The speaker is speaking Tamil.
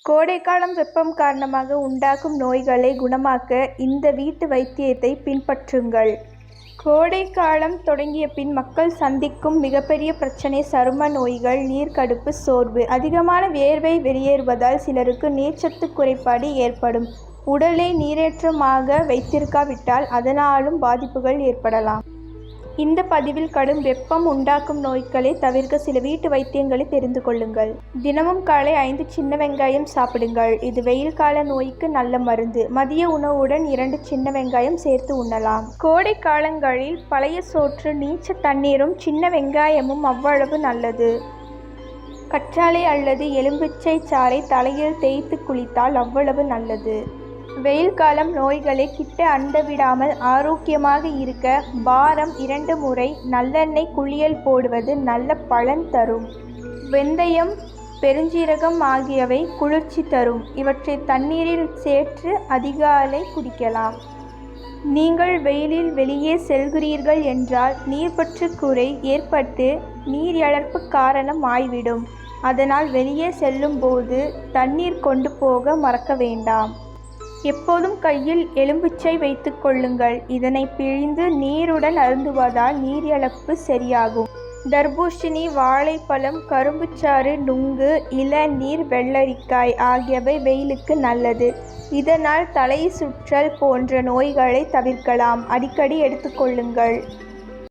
கோடைக்காலம் வெப்பம் காரணமாக உண்டாகும் நோய்களை குணமாக்க இந்த வீட்டு வைத்தியத்தை பின்பற்றுங்கள். கோடைக்காலம் தொடங்கிய பின் மக்கள் சந்திக்கும் மிகப்பெரிய பிரச்சனை சரும நோய்கள், நீர்க்கடுப்பு, சோர்வு. அதிகமான வேர்வை வெளியேறுவதால் சிலருக்கு நீர்ச்சத்து குறைபாடு ஏற்படும். உடலை நீரேற்றமாக வைத்திருக்காவிட்டால் அதனாலும் பாதிப்புகள் ஏற்படலாம். இந்த பதிவில் கடும் வெப்பம் உண்டாக்கும் நோய்களை தவிர்க்க சில வீட்டு வைத்தியங்களை தெரிந்து கொள்ளுங்கள். தினமும் காலை 5 சின்ன வெங்காயம் சாப்பிடுங்கள். இது வெயில் கால நோய்க்கு நல்ல மருந்து. மதிய உணவுடன் 2 சின்ன வெங்காயம் சேர்த்து உண்ணலாம். கோடை காலங்களில் பழைய சோற்று, நீச்ச தண்ணீரும் சின்ன வெங்காயமும் அவ்வளவு நல்லது. கற்றாழை அல்லது எலும்பிச்சை சாறை தலையில் தேய்த்து குளித்தால் அவ்வளவு நல்லது. வெயில் காலம் நோய்களை கிட்ட அண்ட விடாமல் ஆரோக்கியமாக இருக்க வாரம் 2 முறை நல்லெண்ணெய் குளியல் போடுவது நல்ல பலன் தரும். வெந்தயம், பெருஞ்சீரகம் ஆகியவை குளிர்ச்சி தரும். இவற்றை தண்ணீரில் சேர்த்து அதிகாலை குடிக்கலாம். நீங்கள் வெயிலில் வெளியே செல்கிறீர்கள் என்றால் நீர்ப்பற்றாக்குறை ஏற்பட்டு நீர் இழப்பு காரணம் ஆய்விடும். அதனால் வெளியே செல்லும் போது தண்ணீர் கொண்டு போக மறக்க வேண்டாம். எப்போதும் கையில் எலும்பிச்சை வைத்துக் கொள்ளுங்கள். இதனை பிழிந்து நீருடன் அருந்துவதால் நீர் இழப்பு சரியாகும். தர்பூசணி, வாழைப்பழம், கரும்புச்சாறு, நுங்கு, இளநீர், வெள்ளரிக்காய் ஆகியவை வெயிலுக்கு நல்லது. இதனால் தலை சுற்றல் போன்ற நோய்களை தவிர்க்கலாம். அடிக்கடி எடுத்துக்கொள்ளுங்கள்.